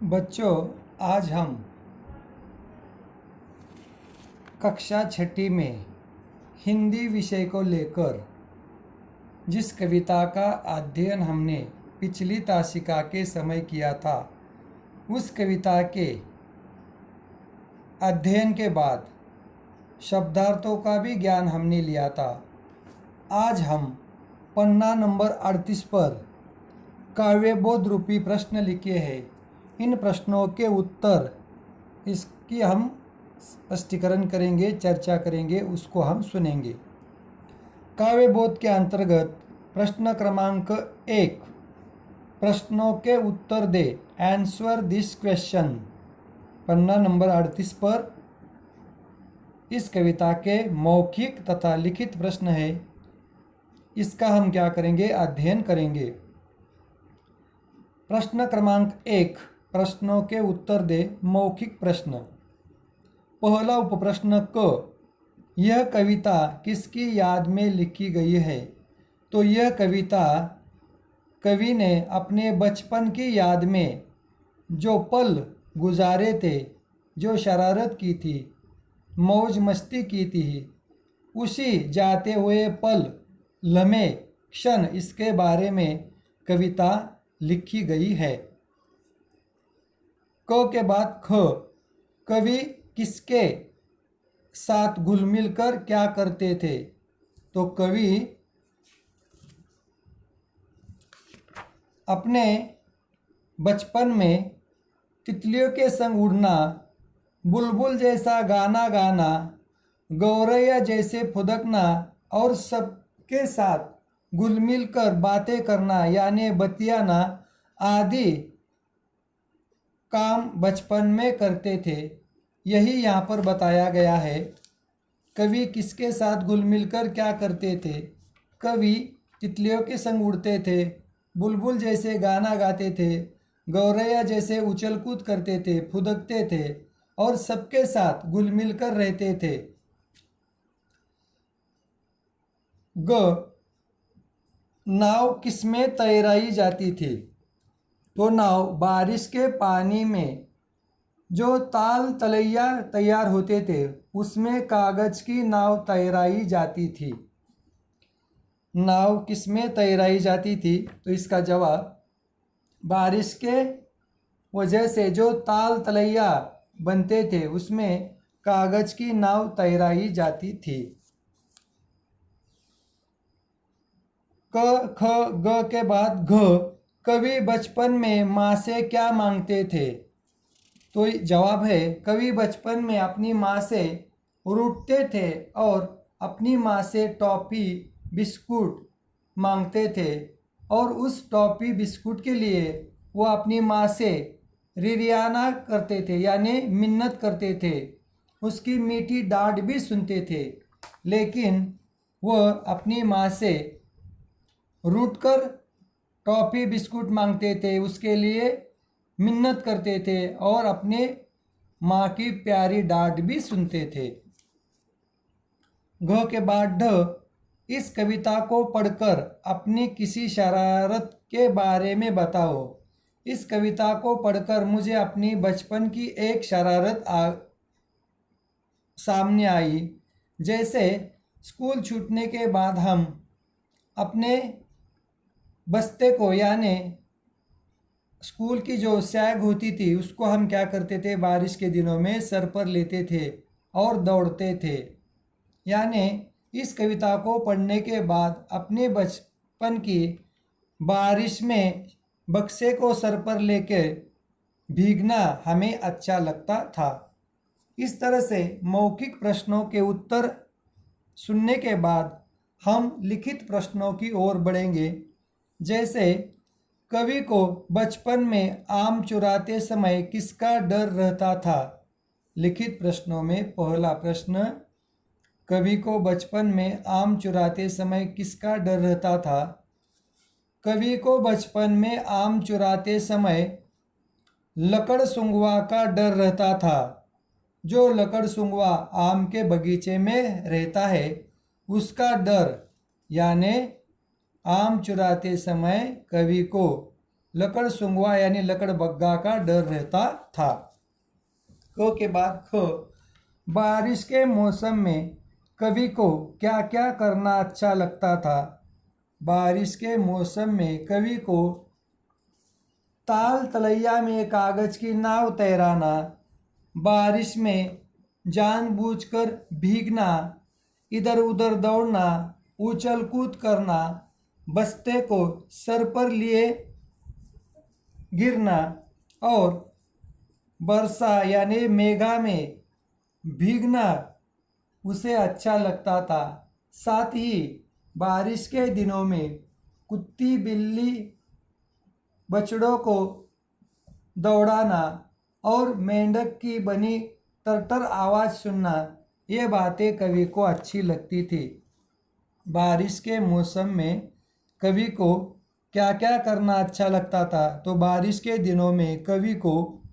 बच्चों, आज हम कक्षा छठी में हिंदी विषय को लेकर जिस कविता का अध्ययन हमने पिछली तासिका के समय किया था, उस कविता के अध्ययन के बाद शब्दार्थों का भी ज्ञान हमने लिया था। आज हम पन्ना नंबर 38 पर काव्यबोध रूपी प्रश्न लिखे हैं। इन प्रश्नों के उत्तर इसकी हम स्पष्टीकरण करेंगे, चर्चा करेंगे, उसको हम सुनेंगे। काव्यबोध के अंतर्गत प्रश्न क्रमांक 1, प्रश्नों के उत्तर दे, आंसर दिस क्वेश्चन, पन्ना नंबर 38 पर इस कविता के मौखिक तथा लिखित प्रश्न है। इसका हम क्या करेंगे? अध्ययन करेंगे। प्रश्न क्रमांक 1, प्रश्नों के उत्तर दे, मौखिक प्रश्न। पहला उपप्रश्न क, यह कविता किसकी याद में लिखी गई है? तो यह कविता कवि ने अपने बचपन की याद में जो पल गुजारे थे, जो शरारत की थी, मौज मस्ती की थी, उसी जाते हुए पल, लम्हे, क्षण, इसके बारे में कविता लिखी गई है। क के बाद ख, कवि किसके साथ घुल मिल कर क्या करते थे? तो कवि अपने बचपन में तितलियों के संग उड़ना, बुलबुल जैसा गाना गाना, गौरैया जैसे फुदकना और सबके साथ घुल मिल कर बातें करना यानी बतियाना आदि काम बचपन में करते थे। यही यहाँ पर बताया गया है। कवि किसके साथ घुल मिल कर क्या करते थे? कवि तितलियों के संग उड़ते थे, बुलबुल जैसे गाना गाते थे, गौरैया जैसे उछल कूद करते थे, फुदकते थे और सबके साथ घुल मिल कर रहते थे। ग, नाव किसमें तैराई जाती थी? तो नाव बारिश के पानी में जो ताल तलैया तैयार होते थे, उसमें कागज की नाव तैराई जाती थी। नाव किसमें तैराई जाती थी? तो इसका जवाब, बारिश के वजह से जो ताल तलैया बनते थे, उसमें कागज की नाव तैराई जाती थी। क ख ग के बाद घ, कवि बचपन में माँ से क्या मांगते थे? तो जवाब है, कवि बचपन में अपनी माँ से रूठते थे और अपनी माँ से टॉफ़ी बिस्कुट मांगते थे और उस टॉफ़ी बिस्कुट के लिए वो अपनी माँ से रिरियाना करते थे यानी मिन्नत करते थे, उसकी मीठी डांट भी सुनते थे, लेकिन वह अपनी माँ से रूठकर टॉफ़ी बिस्कुट मांगते थे, उसके लिए मिन्नत करते थे और अपने माँ की प्यारी डांट भी सुनते थे। घ के बाद ढ, इस कविता को पढ़कर अपनी किसी शरारत के बारे में बताओ। इस कविता को पढ़कर मुझे अपनी बचपन की एक शरारत सामने आई। जैसे स्कूल छूटने के बाद हम अपने बस्ते को यानी स्कूल की जो सैग होती थी, उसको हम क्या करते थे? बारिश के दिनों में सर पर लेते थे और दौड़ते थे। यानी इस कविता को पढ़ने के बाद अपने बचपन की बारिश में बक्से को सर पर लेकर भीगना हमें अच्छा लगता था। इस तरह से मौखिक प्रश्नों के उत्तर सुनने के बाद हम लिखित प्रश्नों की ओर बढ़ेंगे। जैसे, कवि को बचपन में आम चुराते समय किसका डर रहता था? लिखित प्रश्नों में पहला प्रश्न, कवि को बचपन में आम चुराते समय किसका डर रहता था? कवि को बचपन में आम चुराते समय लकड़सुंगवा का डर रहता था। जो लकड़सुंगवा आम के बगीचे में रहता है, उसका डर यानी आम चुराते समय कवि को लकड़ सुंगवा यानी लकड़ बग्गा का डर रहता था। क के बाद ख, बारिश के मौसम में कवि को क्या क्या करना अच्छा लगता था। बारिश के मौसम में कवि को ताल तलैया में कागज की नाव तैराना, बारिश में जानबूझकर भीगना, इधर उधर दौड़ना, उछल कूद करना, बस्ते को सर पर लिए गिरना और वर्षा यानी मेघा में भीगना उसे अच्छा लगता था। साथ ही बारिश के दिनों में कुत्ती बिल्ली बछड़ों को दौड़ाना और मेंढक की बनी तरतर आवाज़ सुनना, ये बातें कवि को अच्छी लगती थी। बारिश के मौसम में कवि को क्या क्या करना अच्छा लगता था, तो बारिश के दिनों में कवि को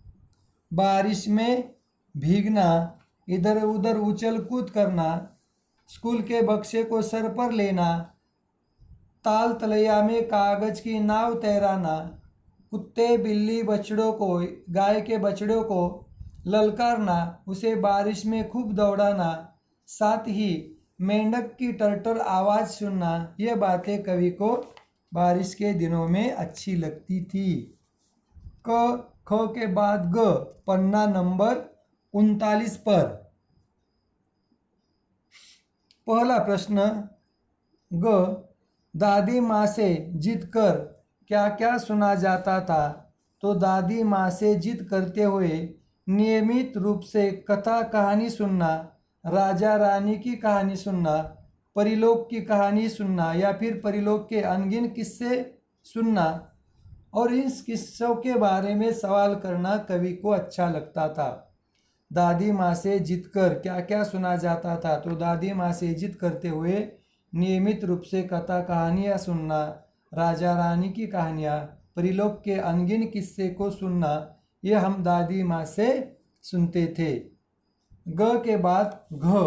बारिश में भीगना, इधर उधर उछल कूद करना, स्कूल के बक्से को सर पर लेना, ताल तलैया में कागज की नाव तैराना, कुत्ते बिल्ली बछड़ों को गाय के बछड़ों को ललकारना, उसे बारिश में खूब दौड़ाना, साथ ही मेंढक की टरटर आवाज़ सुनना, ये बातें कवि को बारिश के दिनों में अच्छी लगती थी। क ख के बाद ग, पन्ना नंबर 39 पर। पहला प्रश्न ग, दादी माँ से जिद कर क्या क्या सुना जाता था, तो दादी माँ से जिद करते हुए नियमित रूप से कथा कहानी सुनना, राजा रानी की कहानी सुनना, परिलोक की कहानी सुनना या फिर परिलोक के अनगिन किस्से सुनना और इन किस्सों के बारे में सवाल करना कवि को अच्छा लगता था। दादी माँ से जिद कर क्या क्या सुना जाता था, तो दादी माँ से जिद करते हुए नियमित रूप से कथा कहानियाँ सुनना, राजा रानी की कहानियाँ, परिलोक के अनगिन किस्से को सुनना, ये हम दादी माँ से सुनते थे। ग के बाद घ,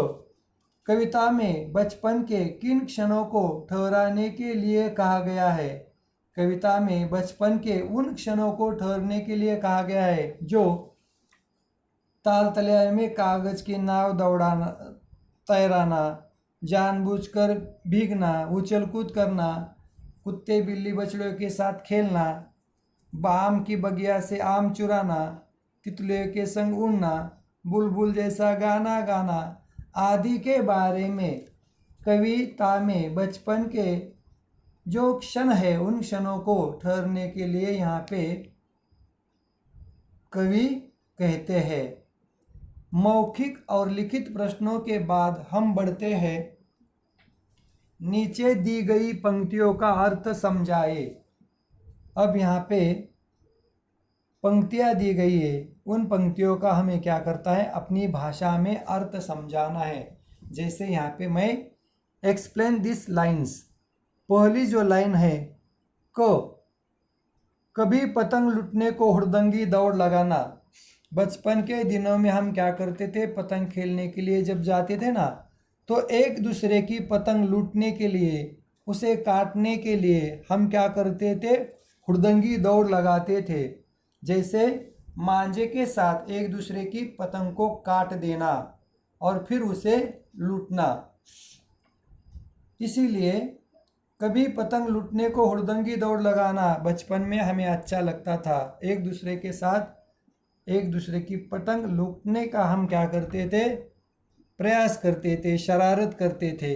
कविता में बचपन के किन क्षणों को ठहराने के लिए कहा गया है। कविता में बचपन के उन क्षणों को ठहरने के लिए कहा गया है जो ताल तलैया में कागज की नाव दौड़ाना, तैराना, जानबूझकर भीगना, उछल कूद करना, कुत्ते बिल्ली बछड़ों के साथ खेलना, आम की बगिया से आम चुराना, तितलियों के संग उड़ना, बुलबुल जैसा गाना गाना आदि के बारे में कविता में बचपन के जो क्षण है उन क्षणों को ठहरने के लिए यहाँ पे कवि कहते हैं। मौखिक और लिखित प्रश्नों के बाद हम बढ़ते हैं नीचे दी गई पंक्तियों का अर्थ समझाए। अब यहाँ पे पंक्तियाँ दी गई है, उन पंक्तियों का हमें क्या करता है, अपनी भाषा में अर्थ समझाना है। जैसे यहाँ पे मैं एक्सप्लेन दिस लाइन्स, पहली जो लाइन है क, कभी पतंग लुटने को हुड़दंगी दौड़ लगाना। बचपन के दिनों में हम क्या करते थे, पतंग खेलने के लिए जब जाते थे ना, तो एक दूसरे की पतंग लूटने के लिए, उसे काटने के लिए हम क्या करते थे, हुड़दंगी दौड़ लगाते थे। जैसे मांझे के साथ एक दूसरे की पतंग को काट देना और फिर उसे लूटना। इसीलिए कभी पतंग लूटने को हुड़दंगी दौड़ लगाना बचपन में हमें अच्छा लगता था। एक दूसरे के साथ एक दूसरे की पतंग लूटने का हम क्या करते थे, प्रयास करते थे, शरारत करते थे।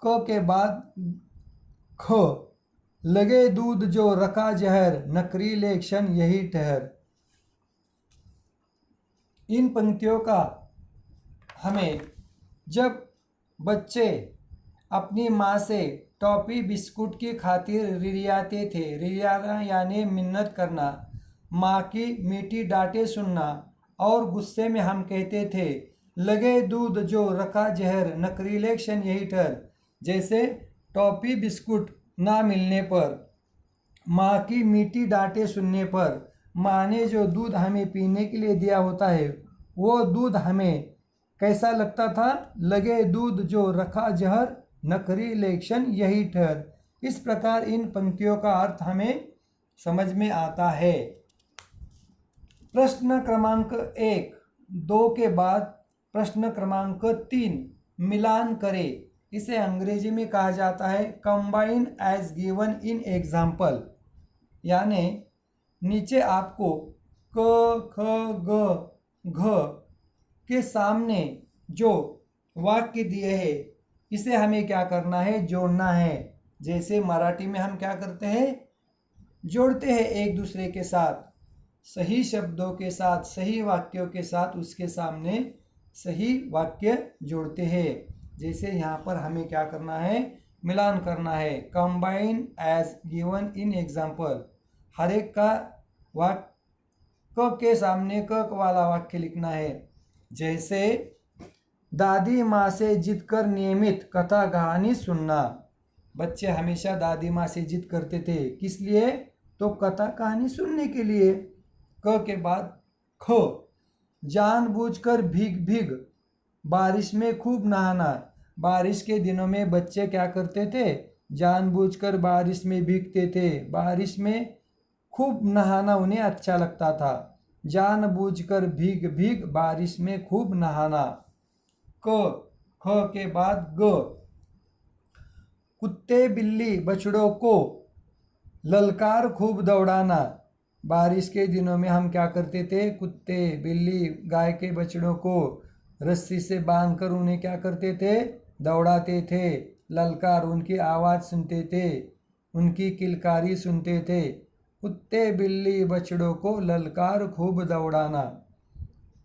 क के बाद ख, लगे दूध जो रखा जहर, नकरीले क्षण यही ठहर। इन पंक्तियों का हमें जब बच्चे अपनी माँ से टॉफ़ी बिस्कुट की खातिर रिरियाते थे, रिरियाना यानी मिन्नत करना, माँ की मीठी डांटें सुनना और गुस्से में हम कहते थे लगे दूध जो रखा जहर, नकरीले क्षण यही ठहर। जैसे टॉफ़ी बिस्कुट ना मिलने पर, माँ की मीठी डांटें सुनने पर, माँ ने जो दूध हमें पीने के लिए दिया होता है वो दूध हमें कैसा लगता था, लगे दूध जो रखा जहर, नकरीले क्षण यही ठहर। इस प्रकार इन पंक्तियों का अर्थ हमें समझ में आता है। प्रश्न क्रमांक 1, 2 के बाद प्रश्न क्रमांक 3 मिलान करें। इसे अंग्रेजी में कहा जाता है combine as given in example. यानी नीचे आपको क, ख, ग, घ के सामने जो वाक्य दिए हैं इसे हमें क्या करना है, जोड़ना है। जैसे मराठी में हम क्या करते हैं, जोड़ते हैं एक दूसरे के साथ, सही शब्दों के साथ, सही वाक्यों के साथ उसके सामने सही वाक्य जोड़ते हैं। जैसे यहाँ पर हमें क्या करना है, मिलान करना है। Combine as given in example, हर एक का वाक्य क के सामने क वाला वाक्य लिखना है। जैसे दादी माँ से जिद कर नियमित कथा कहानी सुनना। बच्चे हमेशा दादी माँ से जिद करते थे, किस लिए, तो कथा कहानी सुनने के लिए। क के बाद ख, जानबूझकर भीग भीग बारिश में खूब नहाना। बारिश के दिनों में बच्चे क्या करते थे, जानबूझकर बारिश में भीगते थे। बारिश में खूब नहाना उन्हें अच्छा लगता था। जानबूझकर भीग भीग बारिश में खूब नहाना। क, ख के बाद ग, कुत्ते बिल्ली बछड़ों को ललकार खूब दौड़ाना। बारिश के दिनों में हम क्या करते थे, कुत्ते बिल्ली गाय के बछड़ों को रस्सी से बांधकर उन्हें क्या करते थे, दौड़ाते थे। ललकार, उनकी आवाज़ सुनते थे, उनकी किलकारी सुनते थे। कुत्ते बिल्ली बछड़ों को ललकार खूब दौड़ाना।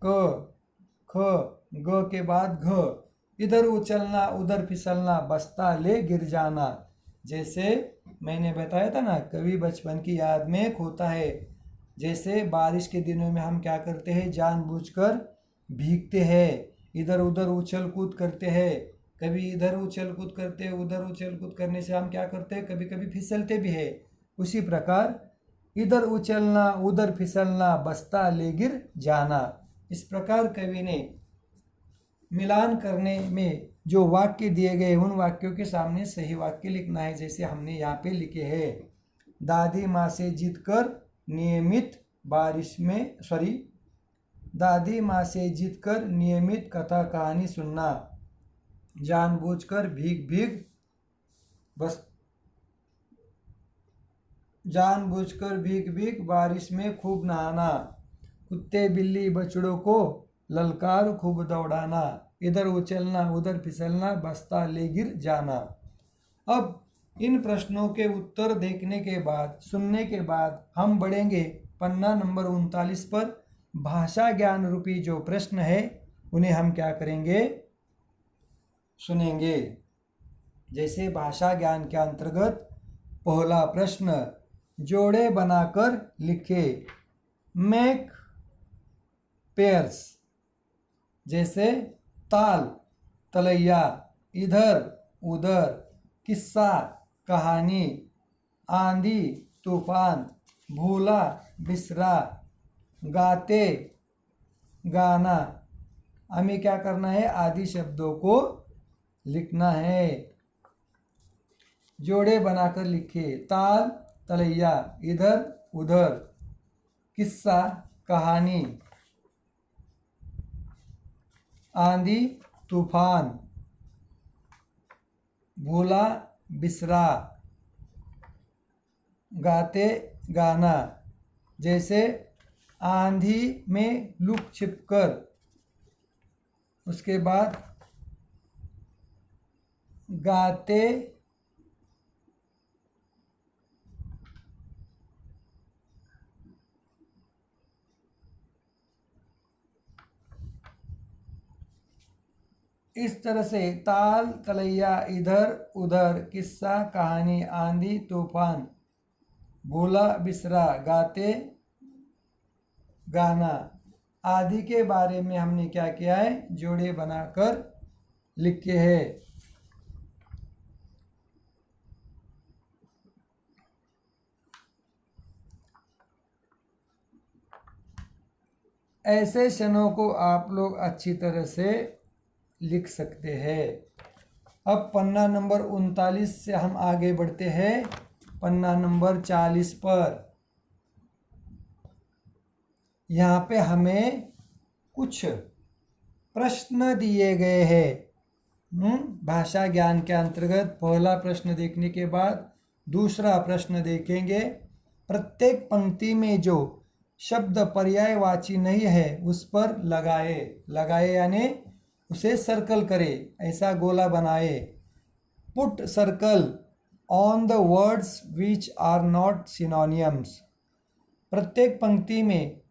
क, ख, ग के बाद घ, इधर उछलना उधर फिसलना बस्ता ले गिर जाना। जैसे मैंने बताया था ना, कभी बचपन की याद में खोता है। जैसे बारिश के दिनों में हम क्या करते हैं, जानबूझकर भीगते हैं, इधर उधर उछल कूद करते हैं। कभी इधर उछल कूद करते हैं, उधर उछल कूद करने से हम क्या करते हैं, कभी कभी फिसलते भी है। उसी प्रकार इधर उछलना उधर फिसलना बस्ता ले गिर जाना। इस प्रकार कवि ने मिलान करने में जो वाक्य दिए गए उन वाक्यों के सामने सही वाक्य लिखना है। जैसे हमने यहाँ पे लिखे हैं, दादी माँ से जिद कर नियमित दादी माँ से जिद कर नियमित कथा कहानी सुनना। जानबूझकर भीग भीग बारिश में खूब नहाना। कुत्ते बिल्ली बछड़ों को ललकार खूब दौड़ाना। इधर उछलना उधर फिसलना बस्ता ले गिर जाना। अब इन प्रश्नों के उत्तर देखने के बाद, सुनने के बाद हम बढ़ेंगे पन्ना नंबर 39 पर। भाषा ज्ञान रूपी जो प्रश्न है उन्हें हम क्या करेंगे, सुनेंगे। जैसे भाषा ज्ञान के अंतर्गत पहला प्रश्न, जोड़े बनाकर लिखे। Make pairs. जैसे ताल तलैया, इधर उधर, किस्सा कहानी, आंधी तूफान, भूला बिसरा, गाते गाना। हमें क्या करना है, आदि शब्दों को लिखना है। जोड़े बनाकर लिखे। ताल तलैया, इधर उधर, किस्सा कहानी, आंधी तूफान, भूला बिसरा, गाते गाना। जैसे आंधी में लुक छिप कर, उसके बाद गाते इस तरह से ताल तलैया, इधर उधर, किस्सा कहानी, आंधी तूफान, भूला बिसरा, गाते गाना आदि के बारे में हमने क्या किया है, जोड़े बनाकर लिखे हैं। ऐसे क्षणों को आप लोग अच्छी तरह से लिख सकते हैं। अब पन्ना नंबर 39 से हम आगे बढ़ते हैं पन्ना नंबर 40 पर। यहाँ पे हमें कुछ प्रश्न दिए गए हैं। भाषा ज्ञान के अंतर्गत पहला प्रश्न देखने के बाद दूसरा प्रश्न देखेंगे। प्रत्येक पंक्ति में जो शब्द पर्यायवाची नहीं है उस पर लगाए यानी उसे सर्कल करे, ऐसा गोला बनाए। Put circle on the words which are not synonyms. प्रत्येक पंक्ति में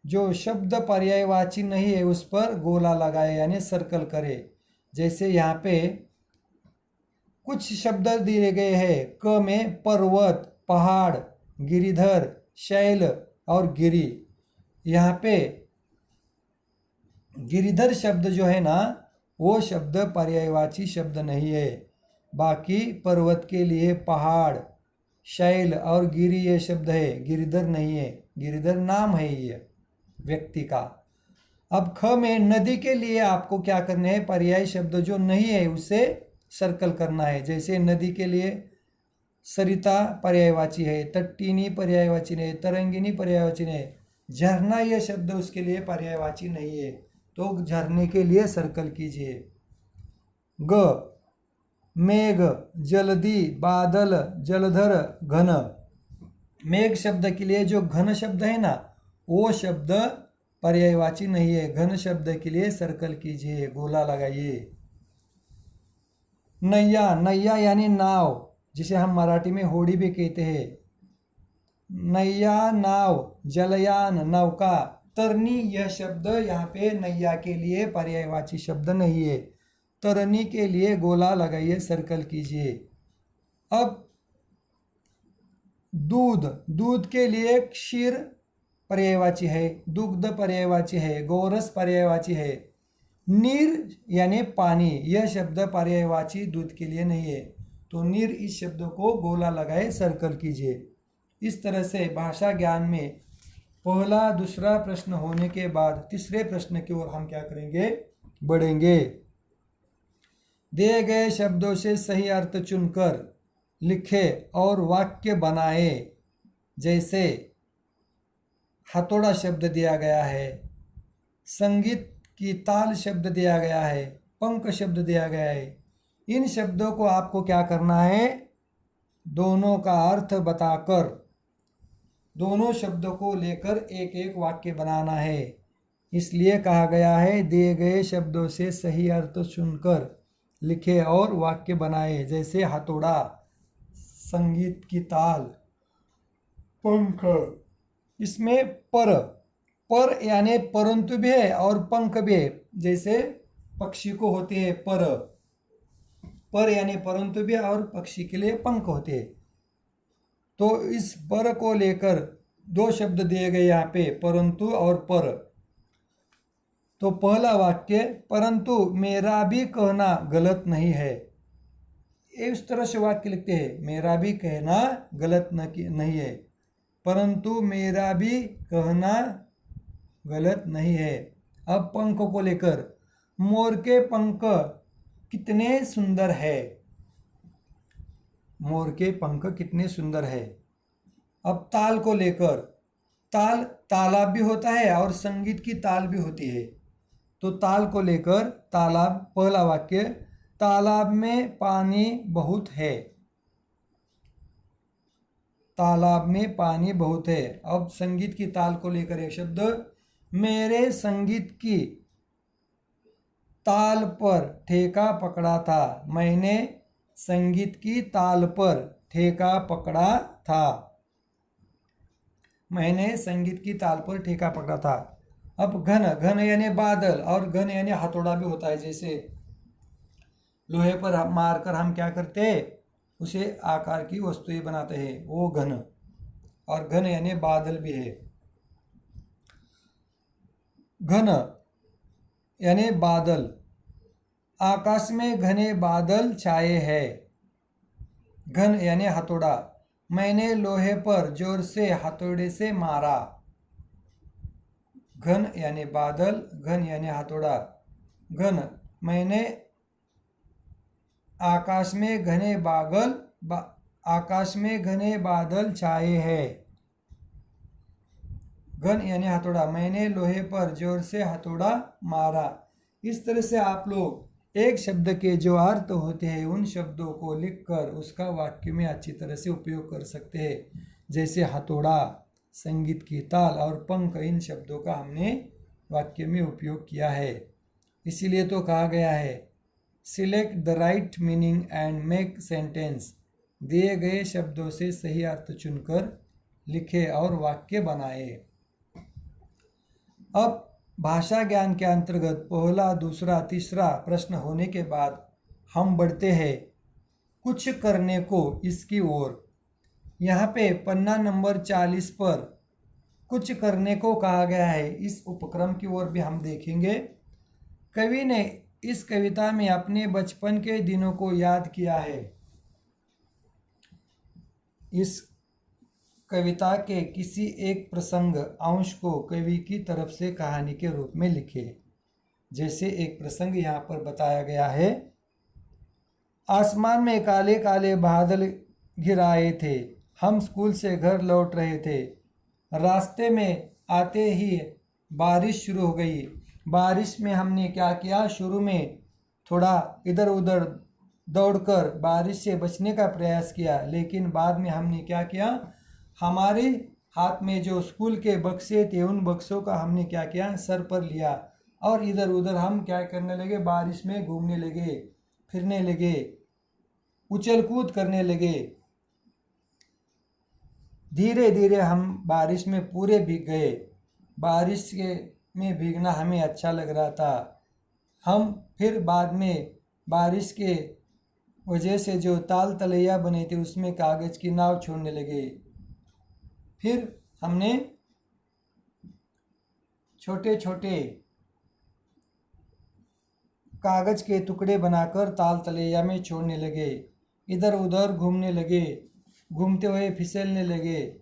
जो शब्द पर्यायवाची नहीं है उस पर गोला लगाए यानी सर्कल करे। जैसे यहाँ पे कुछ शब्द दिए गए हैं। क में पर्वत, पहाड़, गिरिधर, शैल और गिरि। यहाँ पे गिरिधर शब्द जो है ना वो शब्द पर्यायवाची शब्द नहीं है। बाकी पर्वत के लिए पहाड़, शैल और गिरि ये शब्द है, गिरिधर नहीं है। गिरिधर नाम है ये व्यक्ति का। अब ख में नदी के लिए आपको क्या करना है, पर्याय शब्द जो नहीं है उसे सर्कल करना है। जैसे नदी के लिए सरिता पर्यायवाची है, तट्टिनी पर्यायवाची नहीं, तरंगिनी पर्यायवाची नहीं, झरना यह शब्द उसके लिए पर्यायवाची नहीं है, तो झरने के लिए सर्कल कीजिए। ग मेघ, जल्दी, बादल, जलधर, घन। मेघ शब्द के लिए जो घन शब्द है ना वो शब्द पर्यायवाची नहीं है। घन शब्द के लिए सर्कल कीजिए, गोला लगाइए। नैया, नैया यानी नाव, जिसे हम मराठी में होड़ी भी कहते हैं। नैया नाव, जलयान नौका। तरनी यह शब्द यहाँ पे नैया के लिए पर्यायवाची शब्द नहीं है। तरनी के लिए गोला लगाइए, सर्कल कीजिए। अब दूध, दूध के लिए क्षीर पर्यायवाची है, दुग्ध पर्यायवाची है, गोरस पर्यायवाची है। नीर यानी पानी, यह शब्द पर्यायवाची दूध के लिए नहीं है, तो नीर इस शब्द को गोला लगाए, सर्कल कीजिए। इस तरह से भाषा ज्ञान में पहला दूसरा प्रश्न होने के बाद तीसरे प्रश्न की ओर हम क्या करेंगे, बढ़ेंगे। दिए गए शब्दों से सही अर्थ चुनकर लिखे और वाक्य बनाए। जैसे हथौड़ा शब्द दिया गया है, संगीत की ताल शब्द दिया गया है, पंख शब्द दिया गया है। इन शब्दों को आपको क्या करना है, दोनों का अर्थ बताकर दोनों शब्दों को लेकर एक एक वाक्य बनाना है। इसलिए कहा गया है दिए गए शब्दों से सही अर्थ चुनकर लिखे और वाक्य बनाए। जैसे हथौड़ा, संगीत की ताल, पंख। इसमें पर यानी परंतु भी है और पंख भी है। जैसे पक्षी को होते हैं पर यानी परंतु भी है और पक्षी के लिए पंख होते हैं। तो इस पर को लेकर दो शब्द दिए गए यहाँ पे, परंतु और पर। तो पहला वाक्य, परंतु मेरा भी कहना गलत नहीं है। इस तरह से वाक्य लिखते हैं, मेरा भी कहना गलत नहीं है, परंतु मेरा भी कहना गलत नहीं है। अब पंख को लेकर, मोर के पंख कितने सुंदर है। मोर के पंख कितने सुंदर है। अब ताल को लेकर, तालाब भी होता है और संगीत की ताल भी होती है। तो ताल को लेकर तालाब, पहला वाक्य, तालाब में पानी बहुत है। तालाब में पानी बहुत है। अब संगीत की ताल को लेकर एक शब्द, मेरे संगीत की ताल पर ठेका पकड़ा था। मैंने संगीत की ताल पर ठेका पकड़ा था। मैंने संगीत की ताल पर ठेका पकड़ा था। अब घन, घन यानी बादल और घन यानी हथौड़ा भी होता है। जैसे लोहे पर मारकर हम क्या करते हैं, उसे आकार की वस्तुएं बनाते हैं, वो घन। और घन यानी बादल भी है। घन यानी बादल, आकाश में घने बादल छाए हैं। घन यानी हथौड़ा, मैंने लोहे पर जोर से हथौड़े से मारा। घन यानी बादल, घन यानी हथौड़ा। घन, मैंने आकाश में घने बादल छाए हैं। घन यानी हथौड़ा, मैंने लोहे पर जोर से हथौड़ा मारा। इस तरह से आप लोग एक शब्द के जो अर्थ होते हैं उन शब्दों को लिखकर उसका वाक्य में अच्छी तरह से उपयोग कर सकते हैं। जैसे हथौड़ा, संगीत की ताल और पंख, इन शब्दों का हमने वाक्य में उपयोग किया है। इसीलिए तो कहा गया है select the right meaning and make sentence. दिए गए शब्दों से सही अर्थ चुनकर लिखे और वाक्य बनाए। अब भाषा ज्ञान के अंतर्गत पहला, दूसरा, तीसरा प्रश्न होने के बाद हम बढ़ते हैं कुछ करने को इसकी ओर। यहाँ पे पन्ना नंबर 40 पर कुछ करने को कहा गया है। इस उपक्रम की ओर भी हम देखेंगे। कवि ने इस कविता में अपने बचपन के दिनों को याद किया है। इस कविता के किसी एक प्रसंग अंश को कवि की तरफ से कहानी के रूप में लिखे। जैसे एक प्रसंग यहाँ पर बताया गया है। आसमान में काले काले बादल घिर आए थे। हम स्कूल से घर लौट रहे थे। रास्ते में आते ही बारिश शुरू हो गई। बारिश में हमने क्या किया, शुरू में थोड़ा इधर उधर दौड़कर बारिश से बचने का प्रयास किया, लेकिन बाद में हमने क्या किया, हमारे हाथ में जो स्कूल के बक्से थे उन बक्सों का हमने क्या किया, सर पर लिया और इधर उधर हम क्या करने लगे, बारिश में घूमने लगे, फिरने लगे, उछल कूद करने लगे। धीरे धीरे हम बारिश में पूरे भीग गए। बारिश में भीगना हमें अच्छा लग रहा था। हम फिर बाद में बारिश के वजह से जो ताल तलैया बने थे उसमें कागज़ की नाव छोड़ने लगे। फिर हमने छोटे छोटे कागज़ के टुकड़े बनाकर ताल तलैया में छोड़ने लगे, इधर उधर घूमने लगे, घूमते हुए फिसलने लगे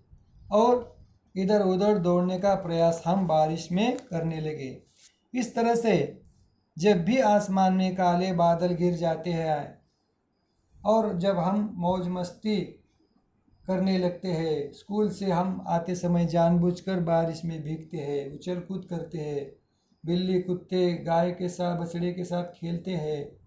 और इधर उधर दौड़ने का प्रयास हम बारिश में करने लगे। इस तरह से जब भी आसमान में काले बादल घिर जाते हैं और जब हम मौज मस्ती करने लगते हैं, स्कूल से हम आते समय जानबूझकर बारिश में भीगते हैं, उछल कूद करते हैं, बिल्ली कुत्ते गाय के साथ बछड़े के साथ खेलते हैं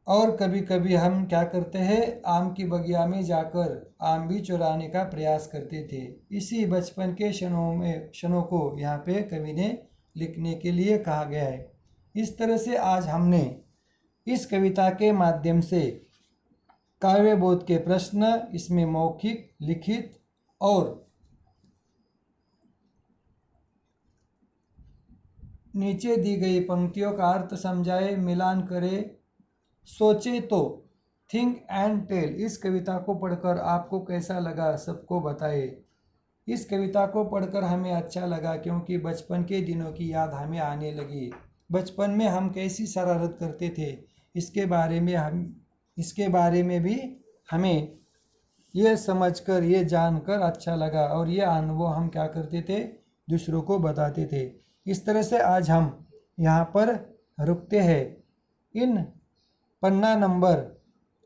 और कभी कभी हम क्या करते हैं, आम की बगिया में जाकर आम भी चुराने का प्रयास करते थे। इसी बचपन के क्षणों को यहाँ पे कवि ने लिखने के लिए कहा गया है। इस तरह से आज हमने इस कविता के माध्यम से काव्यबोध के प्रश्न, इसमें मौखिक, लिखित और नीचे दी गई पंक्तियों का अर्थ समझाए, मिलान करे, सोचे तो, थिंक एंड टेल। इस कविता को पढ़कर आपको कैसा लगा सबको बताए। इस कविता को पढ़कर हमें अच्छा लगा क्योंकि बचपन के दिनों की याद हमें आने लगी। बचपन में हम कैसी शरारत करते थे इसके बारे में भी हमें ये समझकर, ये जानकर अच्छा लगा और ये अनुभव हम क्या करते थे, दूसरों को बताते थे। इस तरह से आज हम यहाँ पर रुकते हैं। इन पन्ना नंबर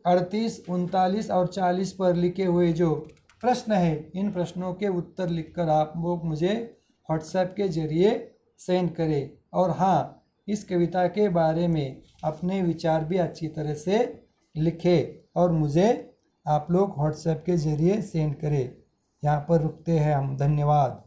38, 39 और 40 पर लिखे हुए जो प्रश्न है, इन प्रश्नों के उत्तर लिखकर आप लोग मुझे व्हाट्सएप के ज़रिए सेंड करें। और हाँ, इस कविता के बारे में अपने विचार भी अच्छी तरह से लिखें और मुझे आप लोग व्हाट्सएप के ज़रिए सेंड करें। यहाँ पर रुकते हैं हम। धन्यवाद।